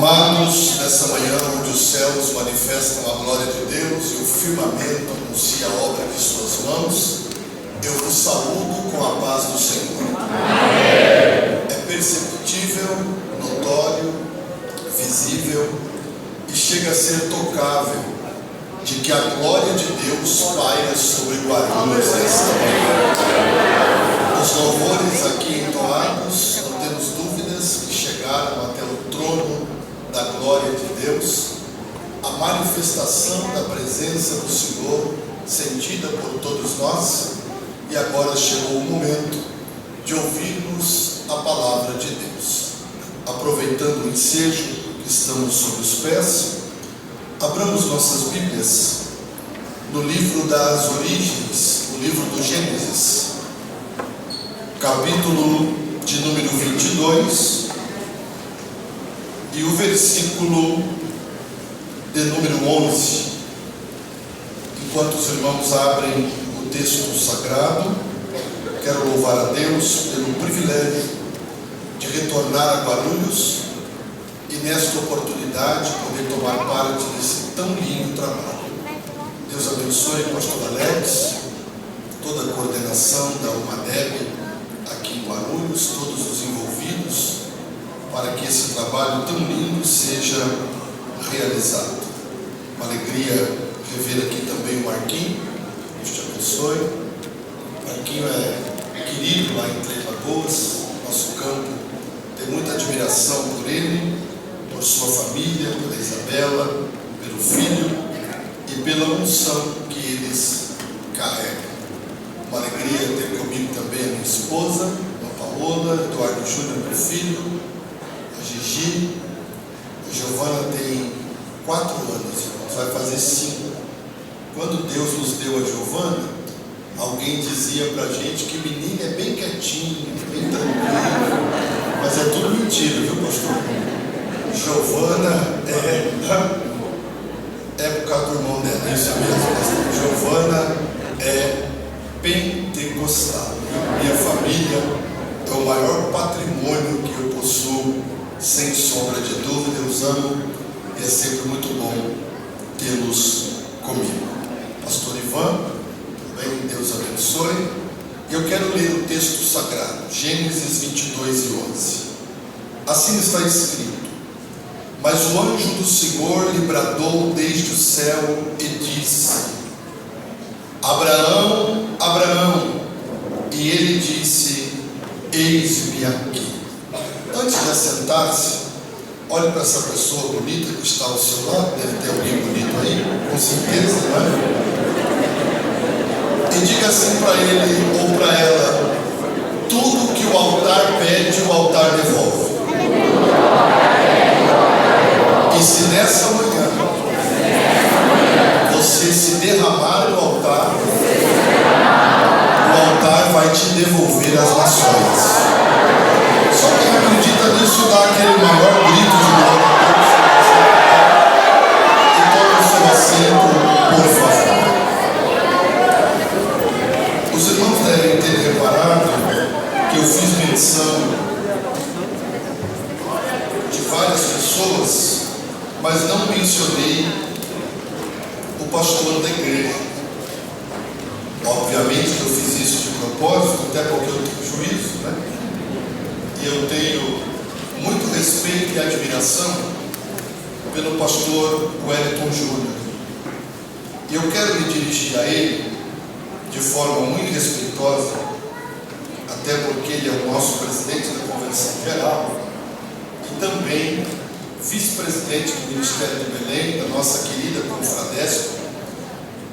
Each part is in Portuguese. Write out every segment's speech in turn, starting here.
Amados, nessa manhã onde os céus manifestam a glória de Deus e o firmamento anuncia a obra de suas mãos, eu vos saúdo com a paz do Senhor. Amém. É perceptível, notório, visível e chega a ser tocável de que a glória de Deus paira sobre Guarulhos esta manhã. Os louvores aqui entoados, não temos dúvidas que chegaram até o trono da glória de Deus, a manifestação da presença do Senhor sentida por todos nós, e agora chegou o momento de ouvirmos a palavra de Deus. Aproveitando o ensejo que estamos sob os pés, abramos nossas Bíblias no livro das origens, no livro do Gênesis, capítulo de número 22, e o versículo de número 11. Enquanto os irmãos abrem o texto sagrado, quero louvar a Deus pelo privilégio de retornar a Guarulhos e nesta oportunidade poder tomar parte desse tão lindo trabalho. Deus abençoe o pastor Alex, toda a coordenação da UMADEB aqui em Guarulhos, todos os envolvidos, para que esse trabalho tão lindo seja realizado. Uma alegria rever aqui também o Marquinhos. Deus te abençoe. O Marquinhos é querido lá em Três Lagoas, nosso campo. Tem muita admiração por ele, por sua família, pela Isabela, pelo filho e pela unção que eles carregam. Uma alegria ter comigo também a minha esposa, a Paola, Eduardo Júnior, meu filho, a Gigi. A Giovana tem 4 anos, irmãos, vai fazer 5. Quando Deus nos deu a Giovana, alguém dizia pra gente que menina é bem quietinho, bem tranquilo, mas é tudo mentira, viu, pastor? Giovana é por causa do irmão dela, é isso mesmo, pastor. Giovana é pentecostal. Minha família é o maior patrimônio que eu possuo, sem sombra de dúvida. Eu os amo e é sempre muito bom tê-los comigo. Pastor Ivan, também Deus abençoe. E eu quero ler o texto sagrado, Gênesis 22 e 11. Assim está escrito: mas o anjo do Senhor lhe bradou desde o céu e disse: Abraão, Abraão. E ele disse: eis-me aqui. Antes de assentar-se, olhe para essa pessoa bonita que está ao seu lado. Deve ter alguém bonito aí, com certeza, não é? E diga assim para ele ou para ela: tudo que o altar pede, o altar devolve. E se nessa manhã você se derramar no altar, o altar vai te devolver as nações. Só quem acredita nisso dá aquele maior grito de glória a Deus. E tome o seu assento, por favor. Os irmãos devem ter reparado que eu fiz menção de várias pessoas, mas não mencionei o pastor da igreja. Obviamente que eu fiz isso de propósito, até porque eu tenho juízo, né? E eu tenho muito respeito e admiração pelo pastor Wellington Júnior. E eu quero me dirigir a ele de forma muito respeitosa, até porque ele é o nosso presidente da Convenção Geral e também vice-presidente do Ministério de Belém, da nossa querida Confradesp.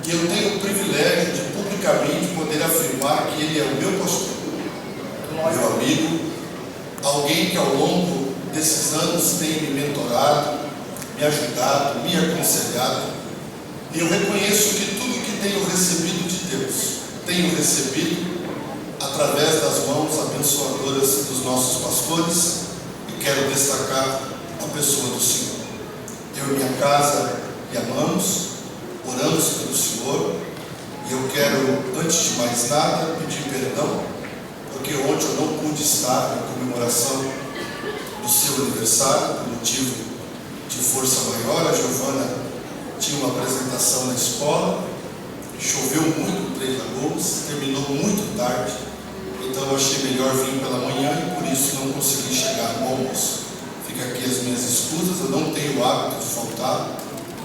E eu tenho o privilégio de publicamente poder afirmar que ele é o meu pastor, meu amigo, alguém que ao longo desses anos tem me mentorado, me ajudado, me aconselhado. E eu reconheço que tudo que tenho recebido de Deus, tenho recebido através das mãos abençoadoras dos nossos pastores, e quero destacar a pessoa do Senhor. Eu e minha casa lhe amamos, oramos pelo Senhor, e eu quero, antes de mais nada, pedir perdão, porque ontem eu não pude estar na comemoração do seu aniversário, por motivo força maior. A Giovana tinha uma apresentação na escola, choveu muito em Três Lagoas, terminou muito tarde, então eu achei melhor vir pela manhã e por isso não consegui chegar no almoço. Fica aqui as minhas escusas, eu não tenho o hábito de faltar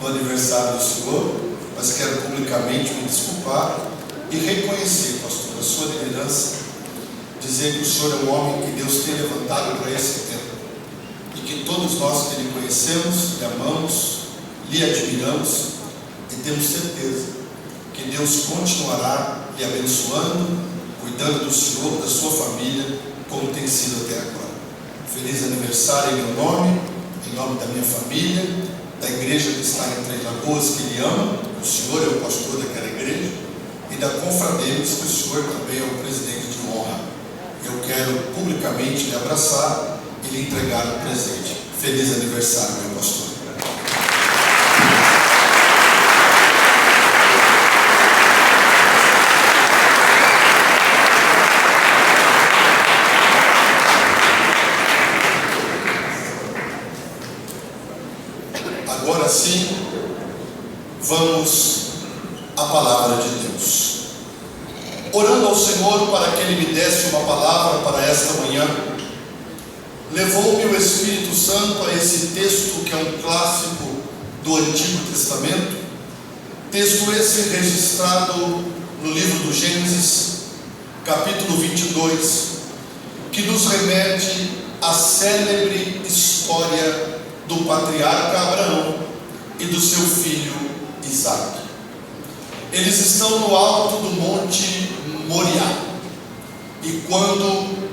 no aniversário do senhor, mas quero publicamente me desculpar e reconhecer, pastor, a sua liderança, dizer que o senhor é um homem que Deus tem levantado para esse tempo e que todos nós que lhe conhecemos, lhe amamos, lhe admiramos e temos certeza que Deus continuará lhe abençoando, cuidando do senhor, da sua família, como tem sido até agora. Feliz aniversário em meu nome, em nome da minha família, da igreja que está em Três Lagoas, que lhe ama, o senhor é o pastor daquela igreja, e da Confradeus, que o senhor também é o presidente de honra. Eu quero publicamente lhe abraçar e lhe entregar um presente. Feliz aniversário, meu pastor. Agora sim, vamos à palavra de Deus. Orando ao Senhor para que Ele me desse uma palavra para esta manhã, levou-me o Espírito Santo a esse texto que é um clássico do Antigo Testamento, texto esse registrado no livro do Gênesis, capítulo 22, que nos remete à célebre história do patriarca Abraão e do seu filho Isaque. Eles estão no alto do monte Moriá, e quando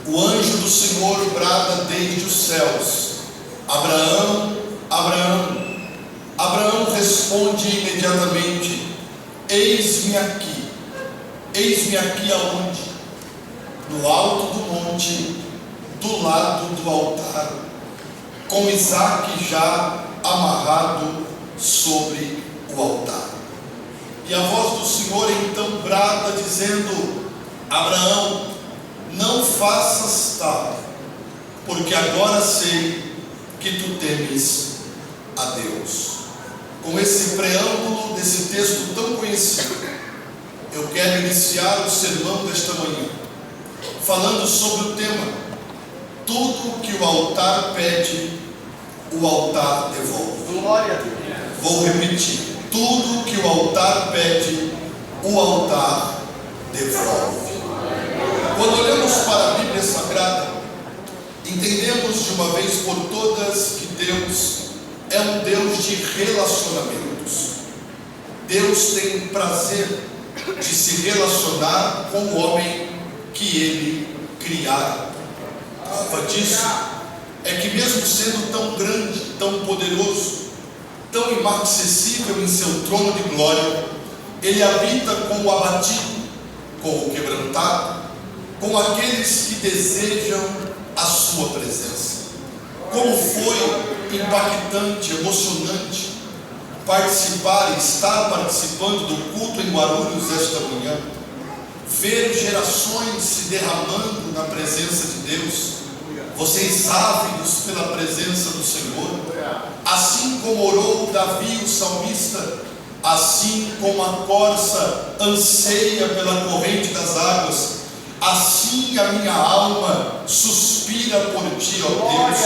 o anjo do Senhor brada desde os céus: Abraão, Abraão. Abraão responde imediatamente: eis-me aqui. Eis-me aqui aonde? No alto do monte, do lado do altar, com Isaque já amarrado sobre o altar. E a voz do Senhor então brada, dizendo: Abraão, não faças tal, porque agora sei que tu temes a Deus. Com esse preâmbulo desse texto tão conhecido, eu quero iniciar o sermão desta manhã, falando sobre o tema: tudo que o altar pede, o altar devolve. Glória a Deus. Vou repetir: tudo que o altar pede, o altar devolve. Quando olhamos para a Bíblia Sagrada, entendemos de uma vez por todas que Deus é um Deus de relacionamentos. Deus tem prazer de se relacionar com o homem que Ele criara. A prova disso é que, mesmo sendo tão grande, tão poderoso, tão inacessível em seu trono de glória, Ele habita com o abatido, com o quebrantado, com aqueles que desejam a sua presença. Como foi impactante, emocionante participar e estar participando do culto em Guarulhos esta manhã, ver gerações se derramando na presença de Deus, vocês ávidos pela presença do Senhor, assim como orou Davi o salmista, assim como a corça anseia pela corrente das águas, assim a minha alma suspira por ti, ó Deus.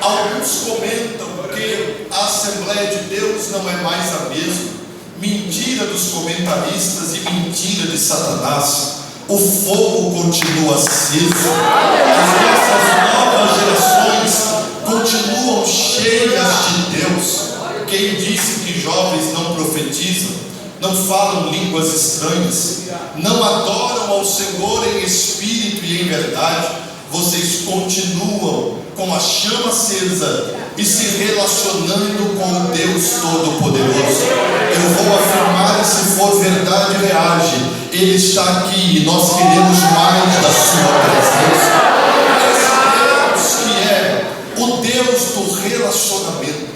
Alguns comentam que a Assembleia de Deus não é mais a mesma. Mentira dos comentaristas e mentira de Satanás. O fogo continua aceso. As nossas novas gerações continuam cheias de Deus. Quem disse que jovens não profetizam, não falam línguas estranhas, não adoram ao Senhor em espírito e em verdade, vocês continuam com a chama acesa e se relacionando com o Deus Todo-Poderoso. Eu vou afirmar, e se for verdade, reage. Ele está aqui e nós queremos mais da sua presença. Esse Deus que é o Deus do relacionamento,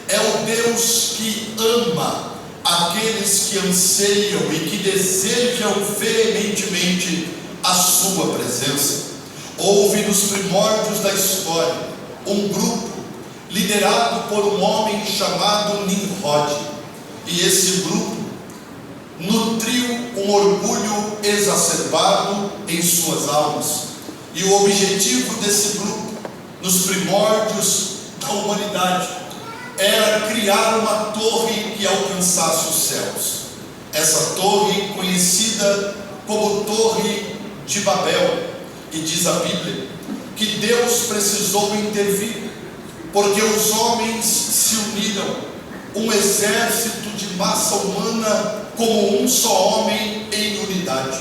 é o Deus que ama aqueles que anseiam e que desejam veementemente a sua presença. Houve nos primórdios da história um grupo liderado por um homem chamado Nimrod. E esse grupo nutriu um orgulho exacerbado em suas almas. E o objetivo desse grupo, nos primórdios da humanidade, era criar uma torre que alcançasse os céus. Essa torre, conhecida como Torre de Babel. E diz a Bíblia que Deus precisou intervir, porque os homens se uniram, um exército de massa humana como um só homem em unidade.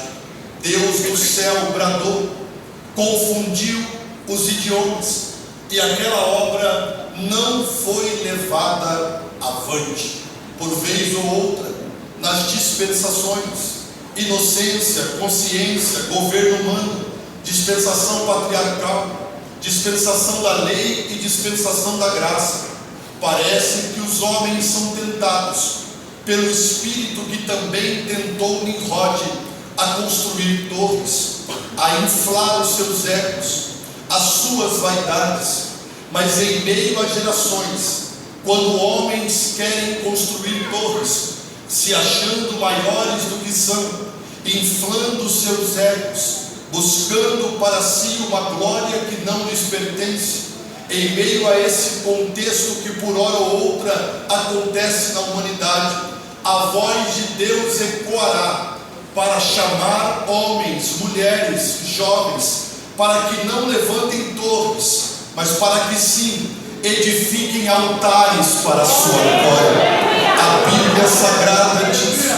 Deus do céu bradou, confundiu os idiomas, e aquela obra não foi levada avante. Por vez ou outra, nas dispensações, inocência, consciência, governo humano, dispensação patriarcal, dispensação da lei e dispensação da graça, parece que os homens são tentados pelo espírito que também tentou Nimrod a construir torres, a inflar os seus egos, as suas vaidades. Mas em meio a gerações, quando homens querem construir torres, se achando maiores do que são, inflando os seus egos, buscando para si uma glória que não lhes pertence, em meio a esse contexto que por hora ou outra acontece na humanidade, a voz de Deus ecoará para chamar homens, mulheres, jovens, para que não levantem torres, mas para que sim edifiquem altares para a sua glória. A Bíblia Sagrada diz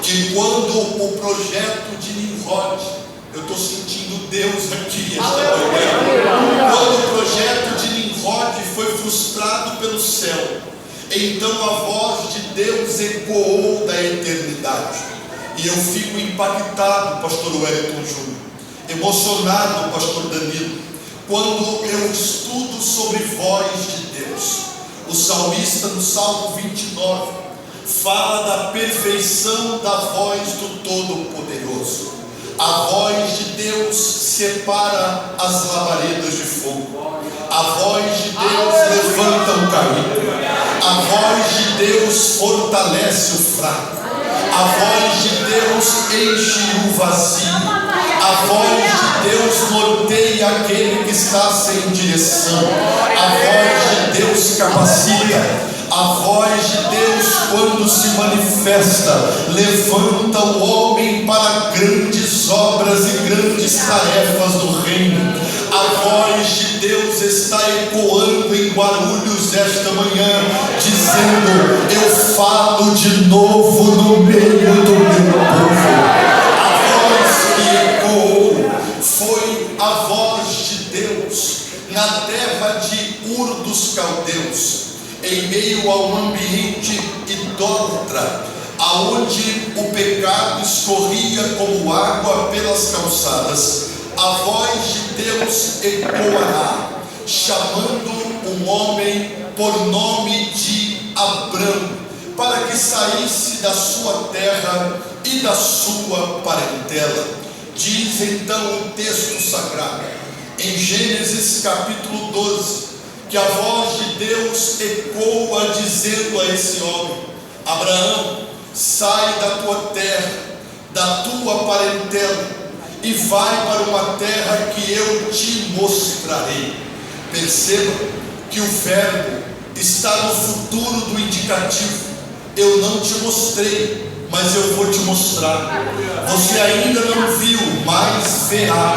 que quando o projeto de Nimrod, eu estou sentindo Deus aqui esta manhã, quando o projeto de Nimrod foi frustrado pelo céu, então a voz de Deus ecoou da eternidade. E eu fico impactado, pastor Wellington Júnior, emocionado, pastor Danilo, quando eu estudo sobre voz de Deus. O salmista no Salmo 29 fala da perfeição da voz do Todo-Poderoso. A voz de Deus separa as labaredas de fogo. A voz de Deus levanta o caído. A voz de Deus fortalece o fraco. A voz de Deus enche o vazio. A voz de Deus norteia aquele que está sem direção. A voz de Deus capacita. A voz de Deus, quando se manifesta, levanta o homem para grandes obras e grandes tarefas do reino. A voz de Deus está ecoando em Guarulhos esta manhã, dizendo: eu falo de novo no meio do meu povo. A voz que ecoou foi a voz de Deus na terra de Ur dos Caldeus, em meio a um ambiente idólatra, aonde o pecado escorria como água pelas calçadas. A voz de Deus ecoará, chamando um homem por nome de Abrão, para que saísse da sua terra e da sua parentela. Diz então o texto sagrado, em Gênesis capítulo 12, que a voz de Deus ecoa dizendo a esse homem: Abraão, sai da tua terra, da tua parentela, e vai para uma terra que eu te mostrarei. Perceba que o verbo está no futuro do indicativo. Eu não te mostrei, mas eu vou te mostrar. Você ainda não viu, mas verá.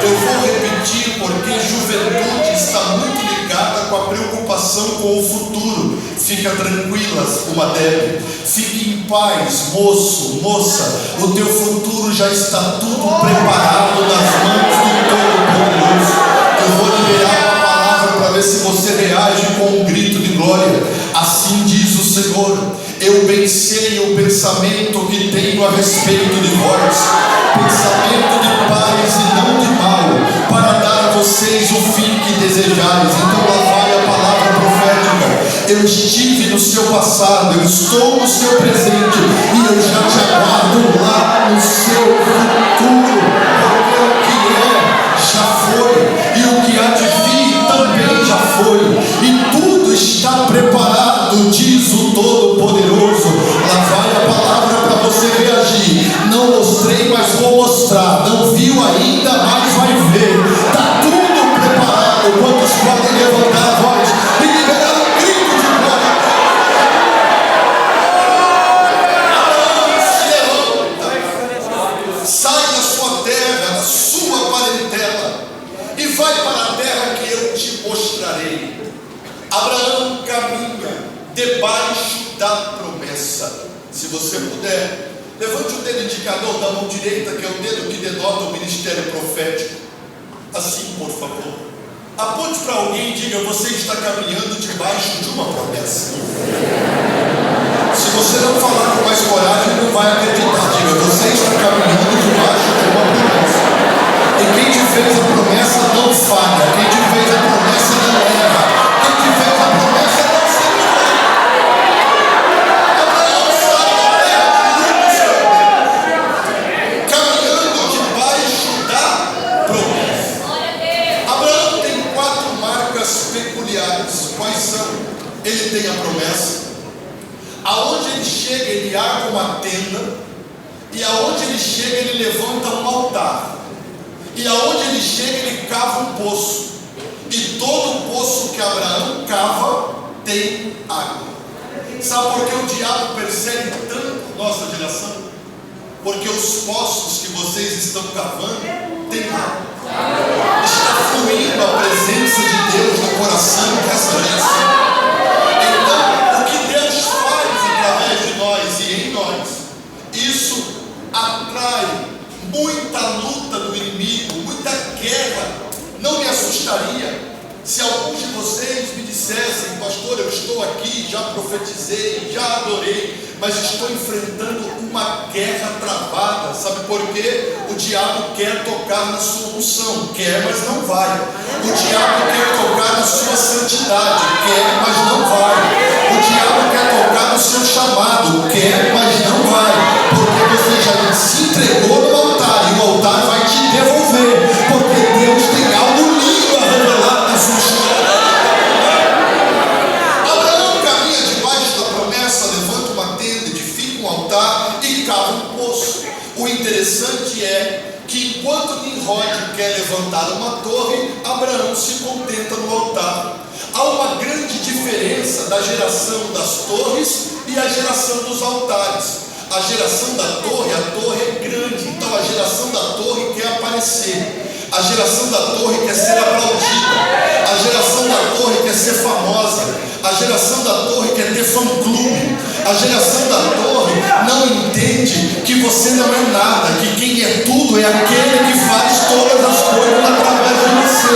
Eu vou repetir, porque juventude está muito ligada com a preocupação com o futuro. Fica tranquila, uma Débora. Fique em paz, moço, moça. O teu futuro já está tudo preparado nas mãos do Todo-Poderoso. Eu vou liberar a palavra para ver se você reage com um grito de glória. Assim diz o Senhor: eu bem sei o pensamento que tenho a respeito de vós, pensamento de paz e não de mal, para dar a vocês o fim que desejais. Então lá vai a palavra profética: eu estive no seu passado, eu estou no seu presente, e eu já te aguardo lá no seu futuro, porque o que é, já foi, e o que há de vir também já foi, e tudo debaixo da promessa. Se você puder, levante o dedo indicador da mão direita, que é o dedo que denota o ministério profético. Assim, por favor. Aponte para alguém e diga: você está caminhando debaixo de uma promessa. Se você não falar com mais coragem, não vai acreditar. Diga: você está caminhando debaixo de uma promessa. E quem te fez a promessa não falha. Quem te fez a promessa não erra. Quem te fez a promessa não se engana. Abraão sai da terra de caminhando debaixo da promessa. Abraão tem 4 marcas peculiares. Quais são? Ele tem a promessa. Aonde ele chega, ele arma uma tenda. E aonde ele chega, ele levanta um altar. E aonde ele chega, ele cava um poço. E todo poço que Abraão cava tem água. Sabe por que o diabo persegue tanto nossa geração? Porque os poços que vocês estão cavando tem água. Está fluindo a presença de Deus no coração dessa geração. Então, o que Deus faz através de nós e em nós, isso atrai muita luta do inimigo, muita guerra. Não me assustaria se alguns de vocês me dissessem: pastor, eu estou aqui, já profetizei, já adorei, mas estou enfrentando uma guerra travada. Sabe por quê? O diabo quer tocar na sua unção, quer, mas não vai. O diabo quer tocar na sua santidade, quer, mas não vai. O diabo quer tocar no seu chamado, quer, mas não vai. Porque você já se entregou no altar, e o altar vai te devolver, porque Deus tem algo lindo a revelar na sua história. Abraão caminha debaixo da promessa, levanta uma tenda, edifica um altar e cava um poço. O interessante é que enquanto Nimrod quer levantar uma torre, Abraão se contenta no altar. Há uma grande diferença da geração das torres e a geração dos altares. A geração da torre, a torre é grande, então a geração da torre quer aparecer. A geração da torre quer ser aplaudida. A geração da torre quer ser famosa. A geração da torre quer ter fã-clube. A geração da torre não entende que você não é nada, que quem é tudo é aquele que faz todas as coisas através de você.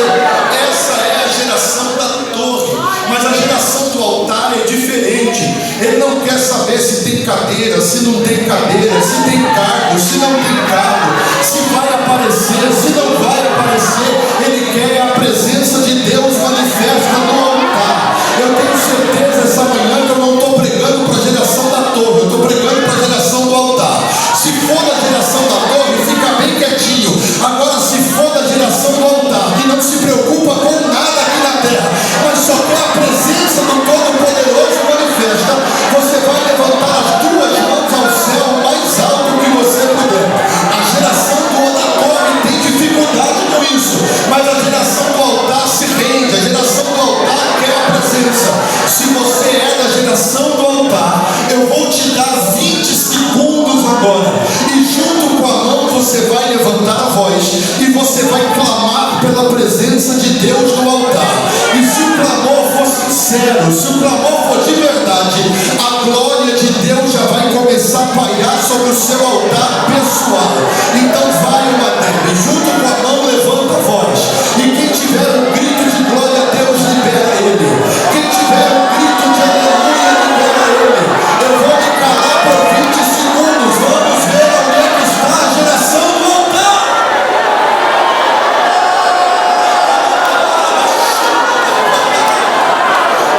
Essa é a geração da torre. Mas a geração do altar é diferente. Ele não quer saber se tem cadeira, se não tem cadeira, se tem cargo, se não tem cargo, se vai aparecer, se não vai aparecer. Ele quer a presença de Deus manifesta no altar. Eu tenho certeza essa manhã que eu não estou pregando para a geração da torre, eu estou pregando para a geração do altar. Se for da geração da torre, fica bem quietinho. Agora, se for da geração do altar, que não se preocupa com nada aqui na terra, mas só quer a presença do Todo-Poderoso manifesta, você vai levantar as 2 mãos ao céu o mais alto que você puder. A geração da torre tem dificuldade com isso, mas a geração do altar se rende. A geração do altar quer a presença. Se você é da geração do altar, eu vou te dar 20 segundos agora, e junto com a mão você vai levantar a voz e você vai clamar pela presença de Deus no altar. E se o clamor for sincero, se o clamor for de verdade, a glória de Deus já vai começar a pairar sobre o seu altar pessoal. Então vai uma neve, junto com a mão levanta a voz, e quem tiver um grito de glória a Deus, libera ele. Quem tiver um grito de aleluia, libera ele. Eu vou me calar por 20 segundos, vamos ver onde é que está a geração do altar.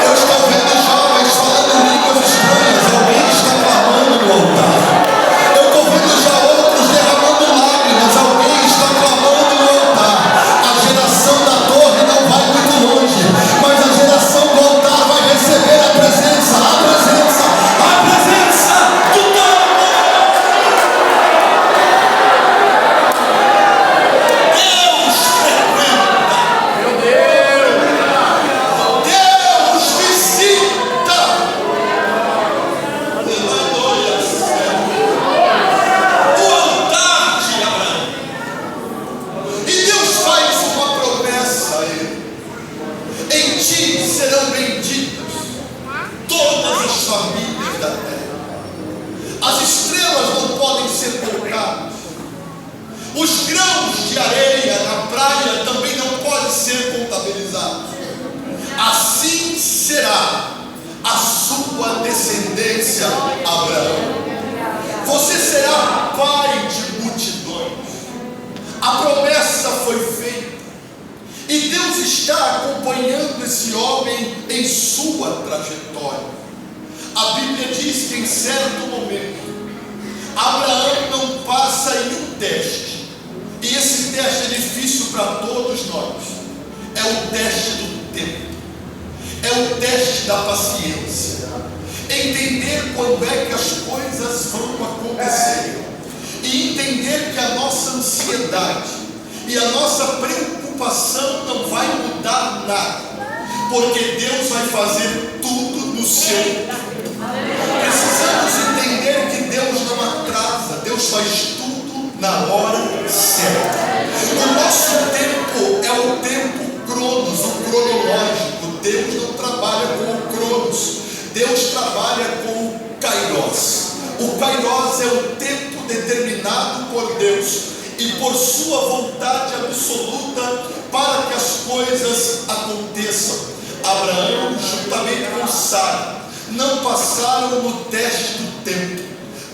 Eu estou vendo jovens falando línguas estranhas, alguém está clamando no altar. Eu estou vendo já de areia na praia também não pode ser contabilizado. Assim será a sua descendência, Abraão. Você será pai de multidões. A promessa foi feita e Deus está acompanhando esse homem em sua trajetória. A Bíblia diz que em certo momento Abraão não passa em um teste, e esse teste é difícil para todos nós. É o teste do tempo, é o teste da paciência, entender quando é que as coisas vão acontecer e entender que a nossa ansiedade e a nossa preocupação não vai mudar nada, porque Deus vai fazer tudo no seu tempo. Precisamos entender que Deus não atrasa, Deus faz tudo na hora certa. O nosso tempo é o tempo cronos, o cronológico. Deus não trabalha com o cronos, Deus trabalha com o kairos. O kairos é o tempo determinado por Deus e por sua vontade absoluta para que as coisas aconteçam. Abraão, juntamente com Sara, não passaram no teste do tempo,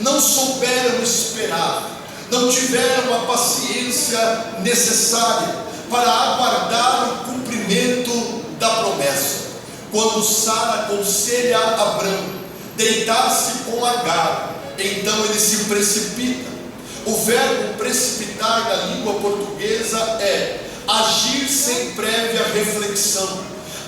não souberam esperar, não tiveram a paciência necessária para aguardar o cumprimento da promessa. Quando Sara aconselha Abraão deitar-se com Agar, então ele se precipita. O verbo precipitar na língua portuguesa é agir sem prévia reflexão,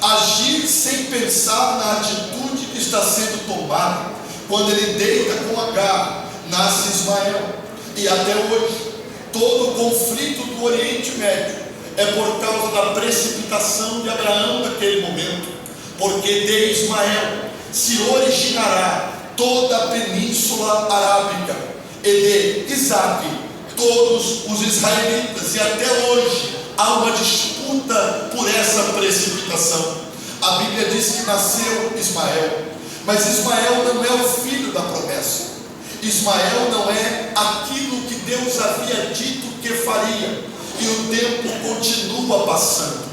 agir sem pensar na atitude que está sendo tomada. Quando ele deita com Agar, nasce Ismael. E até hoje, todo o conflito do Oriente Médio é por causa da precipitação de Abraão naquele momento, porque de Ismael se originará toda a península arábica, e de Isaque todos os israelitas, e até hoje há uma disputa por essa precipitação. A Bíblia diz que nasceu Ismael, mas Ismael não é o filho da promessa. Ismael não é aquilo que Deus havia dito que faria, e o tempo continua passando,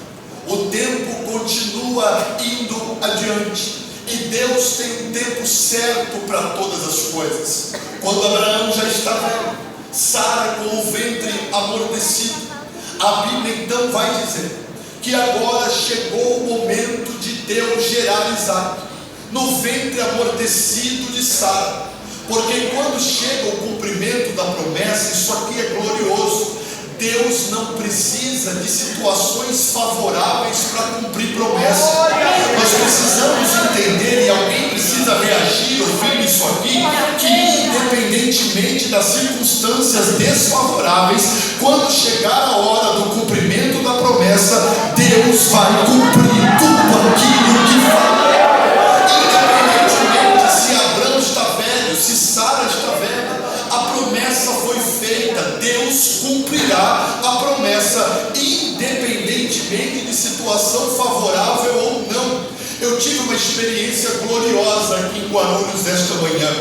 o tempo continua indo adiante, e Deus tem um tempo certo para todas as coisas. Quando Abraão já está velho, Sara com o ventre amortecido, a Bíblia então vai dizer que agora chegou o momento de Deus gerar Isaque no ventre amortecido de Sara, porque quando chega o cumprimento da promessa, isso aqui é glorioso. Deus não precisa de situações favoráveis para cumprir promessa. Nós precisamos entender, e alguém precisa reagir ouvindo isso aqui, que independentemente das circunstâncias desfavoráveis, quando chegar a hora do cumprimento da promessa, Deus vai cumprir tudo aquilo que falou. Independentemente se Abraão está velho, se Sara está velha, a promessa foi feita, Deus cumprirá a promessa, independentemente de situação favorável ou não. Eu tive uma experiência gloriosa aqui em Guarulhos esta manhã,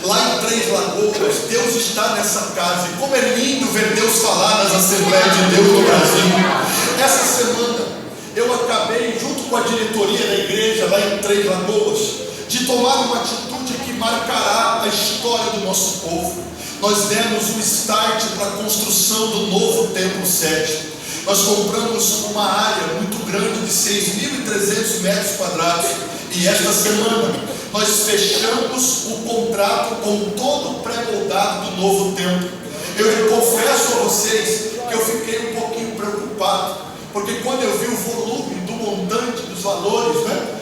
lá em Três Lagoas. Deus está nessa casa, e como é lindo ver Deus falar nas Assembleias de Deus no Brasil. Essa semana eu acabei, junto com a diretoria da igreja lá em Três Lagoas, de tomar uma atitude que marcará a história do nosso povo. Nós demos um start para a construção do novo templo sede. Nós compramos uma área muito grande de 6.300 metros quadrados, e esta semana nós fechamos o contrato com todo o pré-moldado do novo templo. Eu confesso a vocês que eu fiquei um pouquinho preocupado, porque quando eu vi o volume do montante dos valores,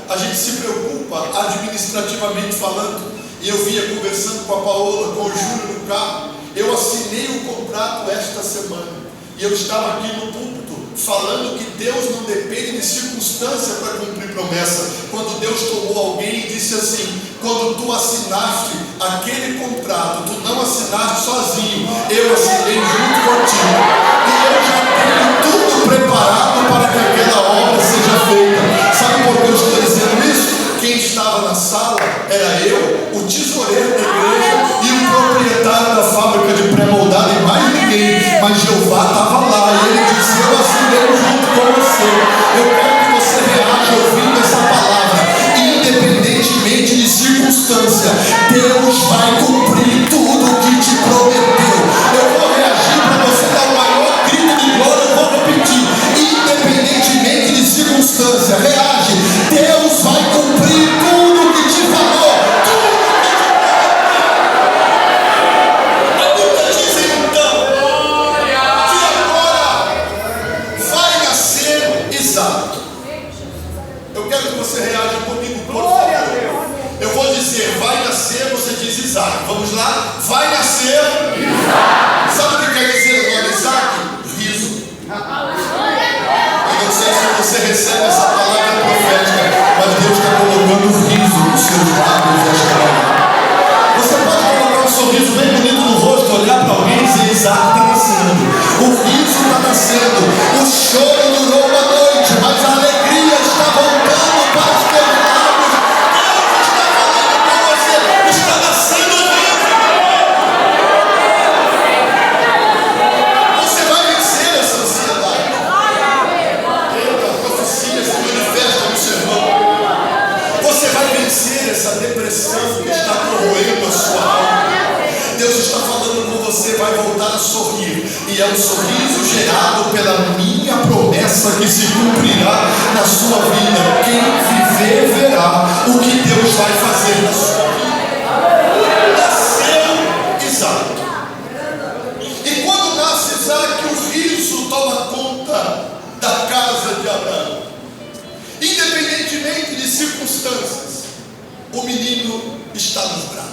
a gente se preocupa administrativamente falando. E eu vinha conversando com a Paola, com o Júlio no carro. Eu assinei o contrato esta semana, e eu estava aqui no púlpito falando que Deus não depende de circunstância para cumprir promessa. Quando Deus tomou alguém e disse assim: quando tu assinaste aquele contrato, tu não assinaste sozinho, eu assinei junto contigo, e eu já tenho tudo preparado para que aquela obra seja feita. Sabe por que eu estou dizendo isso? Quem estava na sala era eu, o tesoureiro da igreja e o proprietário da fábrica de pré-moldado, e mais ninguém. Mas Jeová estava lá, e Isaac. Vamos lá? Vai nascer Isaac. Sabe o que quer dizer o nome Isaac? Riso. Eu não sei se você recebe essa palavra profética, mas Deus está colocando riso nos seus lábios esta manhã. Você pode colocar um sorriso bem bonito no rosto, olhar para alguém e dizer: Isaac está nascendo. O riso está nascendo. O choro durou uma noite, mas a alegria está voltando para os teus lábios. Deus está falando com você. Está nascendo o riso. Você vai vencer essa ansiedade. A profecia se manifesta no sermão. Você vai vencer essa depressão que está corroendo a sua alma. Deus está falando com você, vai voltar a sorrir. E é um sorriso gerado pela minha promessa que se cumprirá na sua vida. Quem viver verá o que Deus vai fazer na sua vida. Nasceu Isaac. E quando nasce Isaac, o riso toma conta da casa de Abraão. Independentemente de circunstâncias, o menino está nos braços.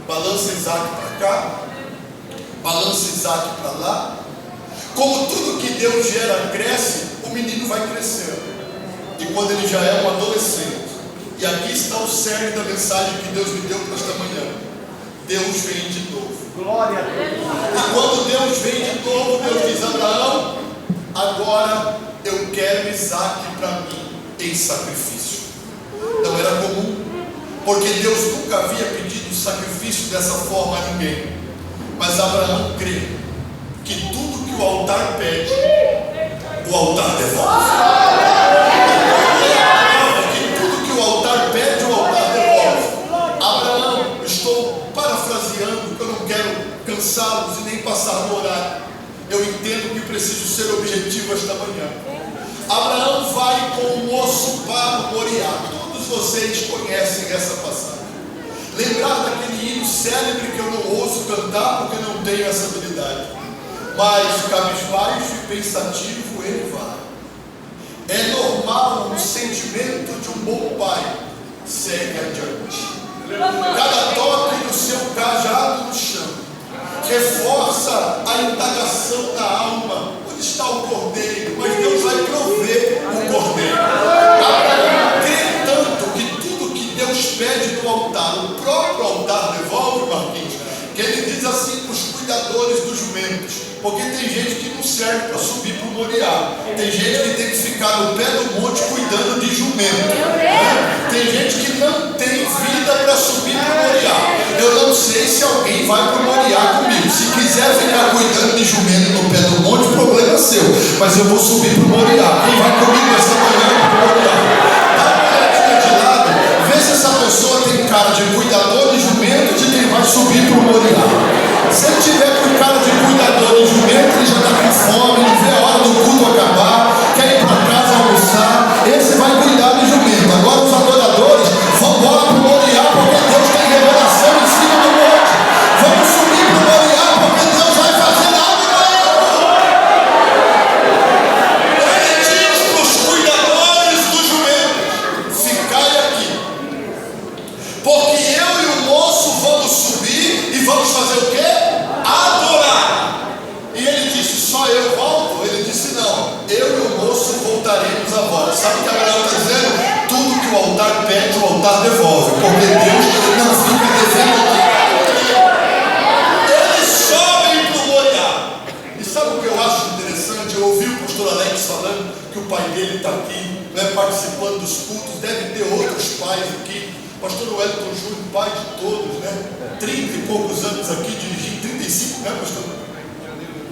Balança Isaac para cá, balança Isaac para lá. Como tudo que Deus gera cresce, o menino vai crescendo. E quando ele já é um adolescente, e aqui está o cerne da mensagem que Deus me deu para esta manhã: Deus vem de novo. Glória a Deus. E quando Deus vem de novo, Deus diz: Abraão, agora eu quero Isaac para mim em sacrifício. Não era comum, porque Deus nunca havia pedido sacrifício dessa forma a ninguém. Mas Abraão crê que tudo que o altar pede, o altar devolve. Que tudo que o altar pede, o altar devolve. Abraão, estou parafraseando, porque eu não quero cansá-los e nem passar no horário. Eu entendo que preciso ser objetivo esta manhã. Abraão vai com o moço para o Moriá. Todos vocês conhecem essa passagem. Lembrar daquele hino célebre que eu não ouço cantar porque não tenho essa habilidade. Mas cabisbaixo e pensativo ele vai. É normal o sentimento de um bom pai. Segue adiante. Cada toque do seu cajado no chão reforça a indagação da alma. Onde está o cordeiro? Mas Deus vai prover o cordeiro. Abraão crê tanto que tudo que Deus pede no altar, o próprio altar devolve, Marquinhos, que ele diz assim para os cuidadores dos jumentos, porque tem gente que não serve para subir para o Moriá, tem gente que tem que ficar no pé do monte cuidando de jumento, né? Tem gente que não tem vida para subir para o Moriá. Eu não sei se alguém vai para o Moriá comigo. Se quiser ficar cuidando de jumento no pé do monte, o problema é seu, mas eu vou subir para o Moriá. Quem vai comigo essa manhã para o Moriá? Dá uma olhadinha de lado, vê se essa pessoa tem cara de cuidador de jumento, de quem vai subir para o Moriá. Se ele tiver com cara de cuidador de jumento, ele já está com fome, não vê a hora do culto acabar, quer ir para casa almoçar, esse vai cuidar de jumento. Agora os adoradores vão embora para o Moriá, porque Deus tem revelação em cima do monte. Vamos subir para o Moriá, porque Deus vai fazer algo novo. Ele diz para os cuidadores do jumento: ficai aqui, porque eu e o moço vamos subir e vamos fazer o quê? Adorar. E ele disse: só eu volto? Ele disse: não, eu e o moço voltaremos a volta. Sabe o que Abraão está dizendo? Tudo que o altar pede, o altar devolve, porque Deus não fica devendo nada. Eles sobem para o Moriá. E sabe o que eu acho interessante? Eu ouvi o pastor Alex falando que o pai dele está aqui, né, participando dos cultos. Deve ter outros pais aqui. Pastor Wellington Júnior, pai de todos, né? 30 e poucos anos aqui dirigindo, 35, né, pastor?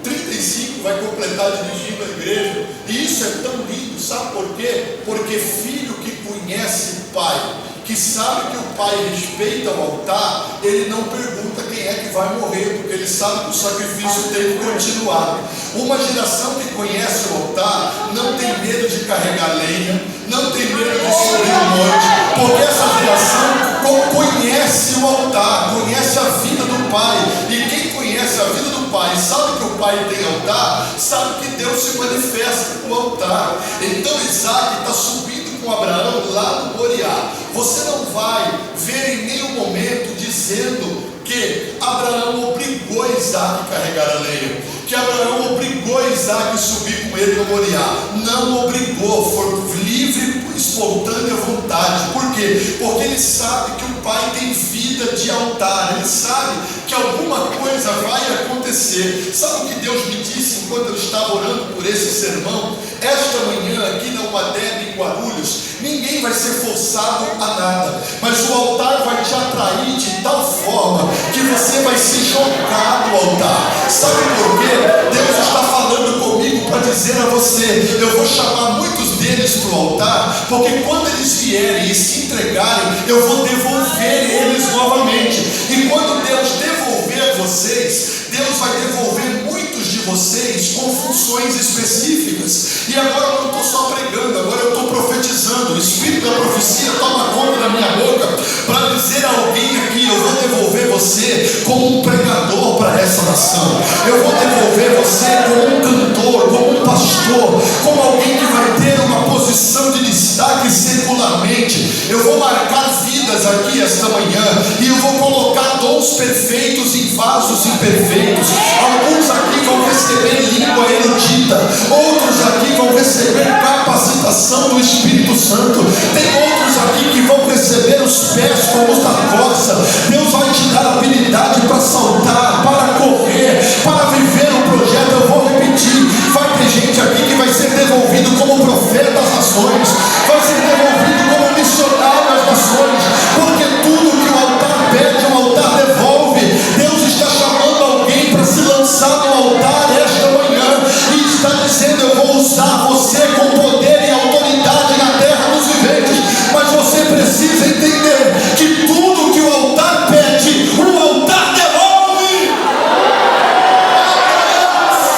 35, vai completar dirigindo a igreja. E isso é tão lindo, sabe por quê? Porque filho que conhece pai, que sabe que o pai respeita o altar, ele não pergunta quem é que vai morrer, porque ele sabe que o sacrifício tem que continuar. Uma geração que conhece o altar não tem medo de carregar lenha, não tem medo de subir o monte, porque essa geração conhece o altar, conhece a vida do pai. E quem conhece a vida do pai, sabe que o pai tem altar, sabe que Deus se manifesta no altar. Então Isaac está subindo com Abraão lá no Moriá. Você não vai ver em nenhum momento dizendo que Abraão obrigou Isaac a carregar a lenha, que Abraão obrigou Isaac a subir com ele no Moriá. Não obrigou, foi livre, espontânea vontade. Por quê? Porque ele sabe que o pai tem vida de altar, ele sabe que alguma coisa vai acontecer. Sabe o que Deus me disse enquanto eu estava orando por esse sermão? Esta manhã aqui na UADEB em Guarulhos, ninguém vai ser forçado a nada, mas o altar vai te atrair de tal forma que você vai se jogar no altar. Sabe por quê? Deus está falando comigo para dizer a você: eu vou chamar muitos deles para o altar, porque quando eles vierem e se entregarem, eu vou devolver eles novamente. E quando Deus devolver vocês, Deus vai devolver muitos de vocês com funções específicas. E agora eu não estou só pregando, agora eu estou profetizando. O Espírito da profecia toma conta da minha boca para dizer a alguém aqui: eu vou devolver você como um pregador para essa nação. Eu vou devolver você como um cantor, como um pastor, como alguém que vai ter uma posição de destaque secularmente. Eu vou marcar vidas aqui esta manhã, e eu vou colocar dons perfeitos em vasos imperfeitos. Alguns aqui vão receber língua erudita, outros aqui vão receber capacitação do Espírito Santo, tem outros aqui que vão receber os pés como os da corça. Deus vai te dar habilidade para saltar, para correr, para viver um projeto. Eu vou repetir: vai ter gente aqui que vai ser devolvido como profeta às nações, vai ser devolvido como missionário às nações, porque tudo que o altar pede, o altar devolve. Deus está chamando alguém para se lançar no altar esta manhã e está dizendo: eu vou usar você com poder e autoridade na terra dos viventes. Mas você precisa entender que tudo que o altar pede, o altar devolve.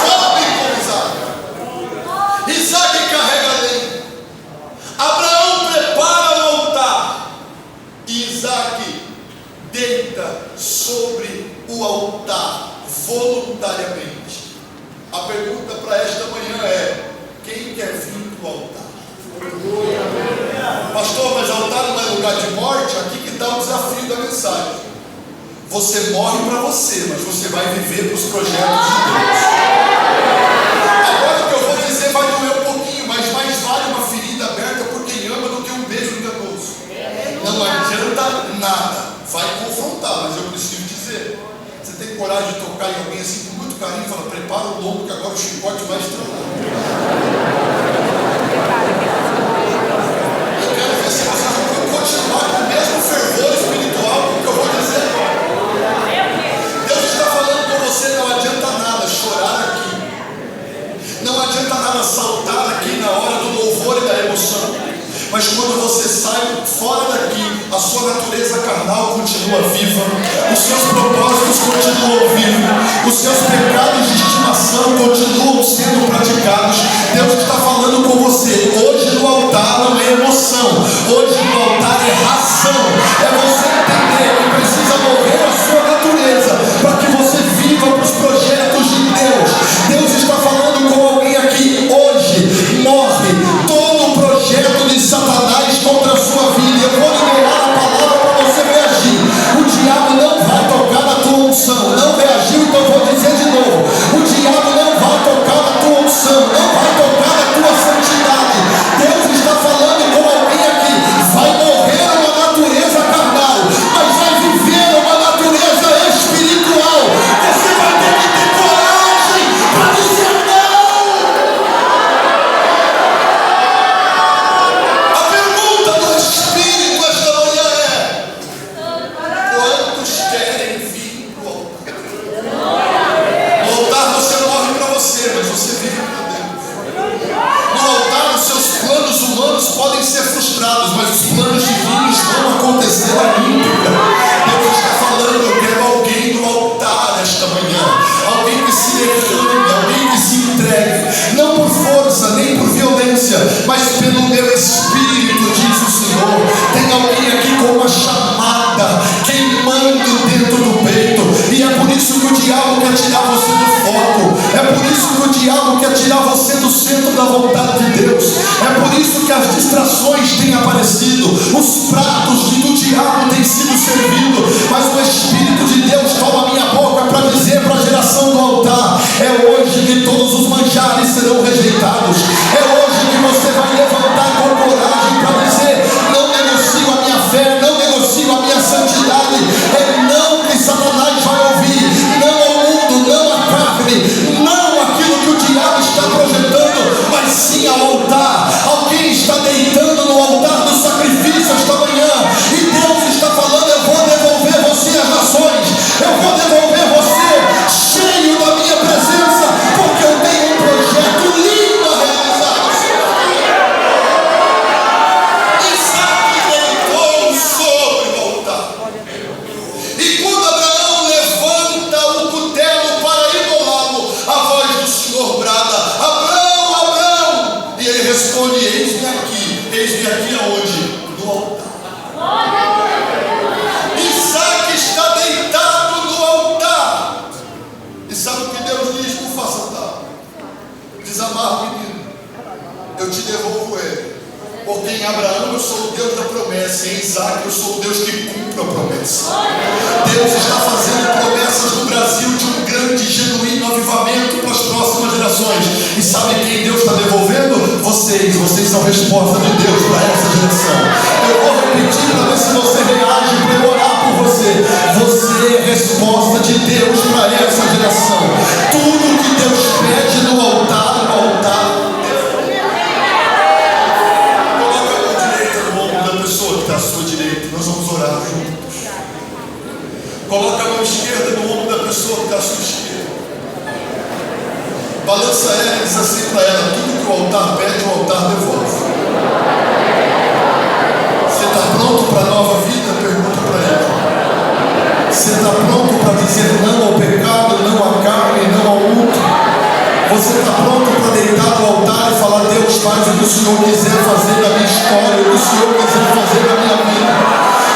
Sobe com Isaac. Isaac carrega a lenha. Abraão prepara o altar. Isaac deita sobre o altar voluntariamente. A pergunta para esta manhã é: quem quer vir para o altar? Pastor, mas altar não é lugar de morte? Aqui que está o desafio da mensagem. Você morre para você, mas você vai viver para os projetos de Deus. Agora o que eu vou dizer vai doer um pouquinho, mas mais vale uma ferida aberta por quem ama do que um beijo enganoso. Não adianta nada. Vai confrontar, mas eu preciso dizer: você tem coragem de tocar em alguém assim com muito carinho e falar: prepara o lombo que agora o chicote vai estralar. Eu quero ver se vocês vão continuar com o mesmo fervor espiritual com o que eu vou dizer agora. Deus está falando com você: não adianta nada chorar aqui, não adianta nada saltar aqui na hora do louvor e da emoção, mas quando você sai fora daqui, a sua natureza carnal continua viva, os seus propósitos continuam vivos, os seus pecados de estimação continuam sendo praticados. Deus está falando com você: hoje no altar não é emoção, hoje no altar é razão. É você entender que precisa morrer a sua natureza para que você viva para os projetos de Deus. Deus está falando com alguém aqui: hoje morre todo o projeto de Satanás contra a sua vida. Eu vou liberar a palavra para você reagir. O diabo não vai tocar na tua unção. Não reagiu, então eu vou dizer de novo: o diabo não vai tocar na tua unção, não vai tocar na tua santidade. Deus está falando com alguém aqui: vai morrer uma natureza carnal, mas vai viver uma natureza espiritual. Você vai ter que ter coragem para dizer não. A pergunta do Espírito esta manhã é: quantos querem vir para o altar? No altar você morre para você, mas você vive para Deus. No altar os seus planos humanos podem ser frustrados, mas os planos divinos vão acontecer ainda. Deus está falando: eu quero alguém no altar esta manhã, alguém que se derrame, alguém que se entregue, não por força nem por violência, mas pelo meu Espírito, diz o Senhor. Tem alguém aqui com uma chamada queimando dentro do peito, e é por isso que o diabo quer tirar você do foco, é por isso que o diabo quer tirar você do centro da vontade de Deus, é por isso que as distrações têm aparecido, os pratos do diabo têm sido servidos, mas o Espírito Porque em Abraão eu sou o Deus da promessa, em Isaac eu sou o Deus que cumpre a promessa. Deus está fazendo promessas no Brasil de um grande, genuíno avivamento para as próximas gerações. E sabe quem Deus está devolvendo? Vocês são resposta de Deus para essa geração. Eu vou repetir para ver se você reage, para eu orar por você. Você é resposta de Deus para essa geração. Tudo que Deus pede no altar. Coloca a mão direita no ombro da pessoa que está à sua direita. Nós vamos orar juntos. Coloca a mão esquerda no ombro da pessoa que está à sua esquerda. Balança ela e diz assim para ela: tudo que o altar pede, o altar devolve. Você está pronto para a nova vida? Pergunta para ela. Você está pronto para dizer não ao pecado, não à carne, não ao luto? Você está pronto para deitar no altar e falar: Deus, faz o que o Senhor quiser fazer da minha história, o que o Senhor quiser fazer da minha vida.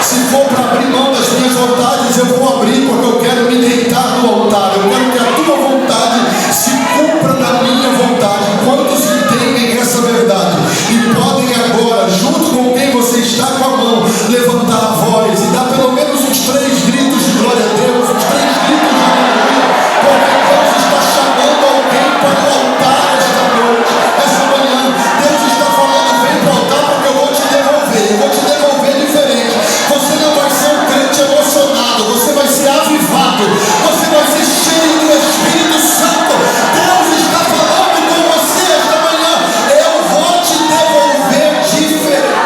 Se for para abrir mão das minhas vontades, eu vou abrir, porque eu quero me deitar no altar. Eu quero que a tua vontade se cumpra na minha vontade. Quantos entendem essa verdade e podem agora, junto com quem você está com a mão, levantar a voz e dar pelo menos uns 3 gritos de glória a Deus, uns 3 gritos de aleluia, porque Deus está chamando alguém para o altar esta noite, esta manhã. Deus está falando: vem para o altar, porque eu vou te devolver diferente. Você não vai ser um crente emocionado, você vai ser avivado, você vai ser cheio do Espírito Santo. Deus está falando com você esta manhã: eu vou te devolver diferente.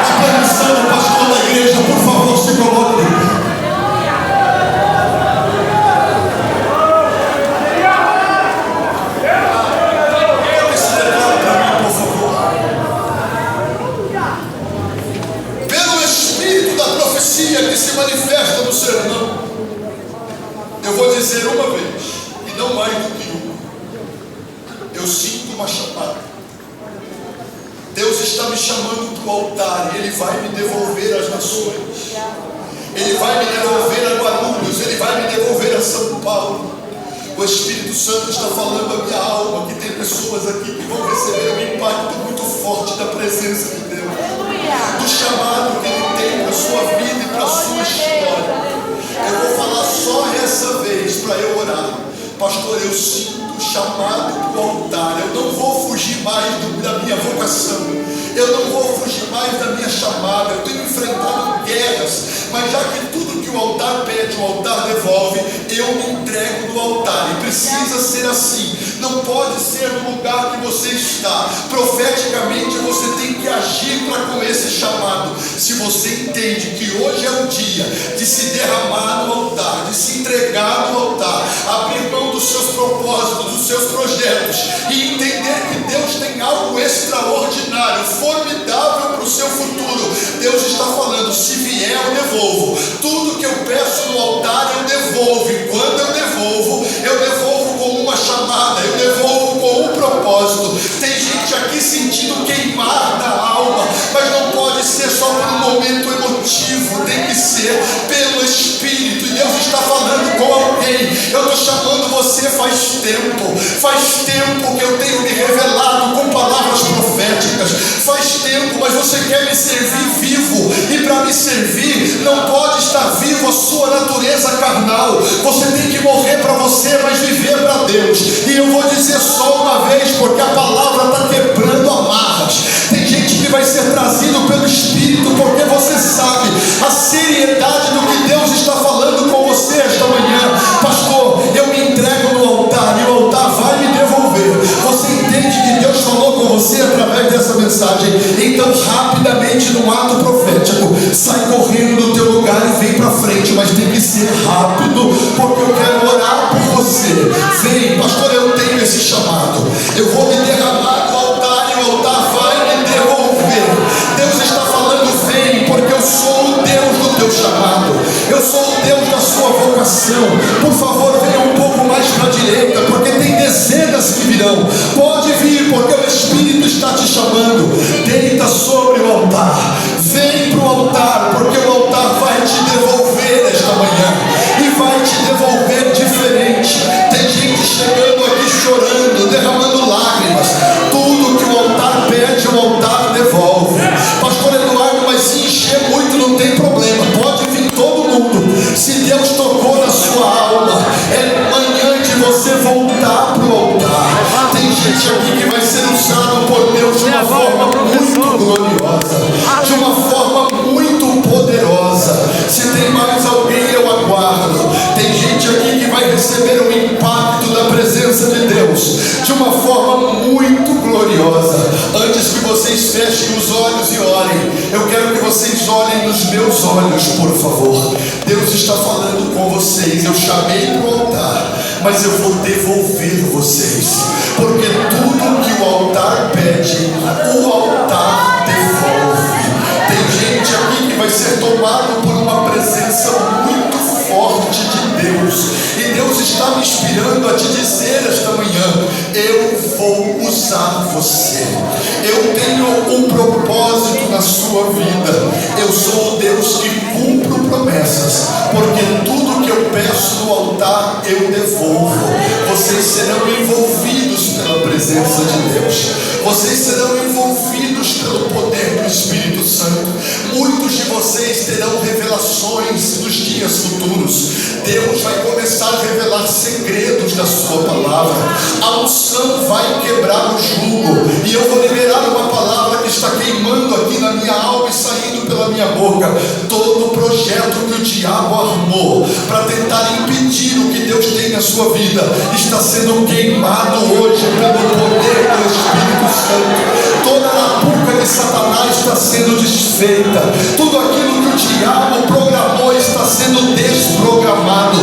A permissão do pastor da igreja, por favor, se coloque. Esse declara para mim, por favor. Pelo Espírito da profecia que se manifesta no sermão, eu vou dizer uma vez, e não mais do que uma. Eu sinto uma chamada. Deus está me chamando para o altar, e Ele vai me devolver as nações. Ele vai me devolver a Guarulhos, Ele vai me devolver a São Paulo. O Espírito Santo está falando à minha alma que tem pessoas aqui que vão receber um impacto muito forte da presença de Deus, do chamado que Ele tem para a sua vida e para a sua história. Eu vou falar só essa vez para eu orar. Pastor, eu sinto chamado para o altar. Eu não vou fugir mais da minha vocação. Eu não vou fugir mais da minha chamada. Eu tenho enfrentado guerras, mas já que tudo que o altar pede, o altar devolve, eu me entrego no altar. E precisa ser assim. Não pode ser no lugar que você está. Profeticamente você tem que agir para com esse chamado. Se você entende que hoje é o dia de se derramar no altar, de se entregar no altar, abrir mão dos seus propósitos, dos seus projetos e entender que Deus tem algo extraordinário, formidável para o seu futuro. Deus está falando: se vier eu devolvo. Tudo que eu peço no altar eu devolvo. E quando eu devolvo com uma chamada, eu devolvo com um propósito. Tem gente aqui sentindo queimar da alma, mas não pode ser só por um momento emotivo, tem que ser pelo Espírito. E Deus está falando com alguém: eu estou chamando você faz tempo que eu tenho me revelado com palavras proféticas, faz tempo, mas você quer me servir vivo, e para me servir não pode estar vivo a sua natureza carnal. Você tem que morrer para você, mas viver para Deus. E eu vou dizer só uma vez, porque a palavra está quebrando amarras. Tem gente que vai ser trazido pelo Espírito, porque você sabe a seriedade do que Deus está falando com você esta manhã. Pastor, eu me entrego no altar e o altar vai me devolver. Você entende que Deus falou com você através dessa mensagem? Então rapidamente, num ato profético, sai correndo do teu lugar e vem para frente, mas tem que ser rápido, porque eu quero orar por você. Vem, pastor, eu tenho esse chamado, eu vou me derramar no altar e o altar vai me devolver. Deus vocês olhem nos meus olhos, por favor. Deus está falando com vocês. Eu chamei para o altar, mas eu vou devolver vocês, porque tudo que o altar pede, o altar devolve. Tem gente aqui que vai ser tomado por uma presença muito forte de Deus, e Deus está me inspirando a te dizer esta manhã: eu vou usar você. Eu tenho um propósito na sua vida. Eu sou o Deus que cumpro promessas, porque tudo que eu peço no altar eu devolvo. Vocês serão envolvidos pela presença de Deus. Vocês serão envolvidos pelo poder do Espírito Santo. Muitos de vocês terão revelações nos dias futuros. Deus vai começar a revelar segredos da sua palavra. A unção vai quebrar o jugo, e eu vou liberar uma palavra que está queimando aqui na minha alma e saindo pela minha boca. Todo o projeto que o diabo armou para tentar impedir o que Deus tem na sua vida está sendo queimado hoje pelo poder do Espírito Santo. Toda a arapuca de Satanás está sendo desfeita. Tudo aquilo que o diabo programou está sendo desprogramado.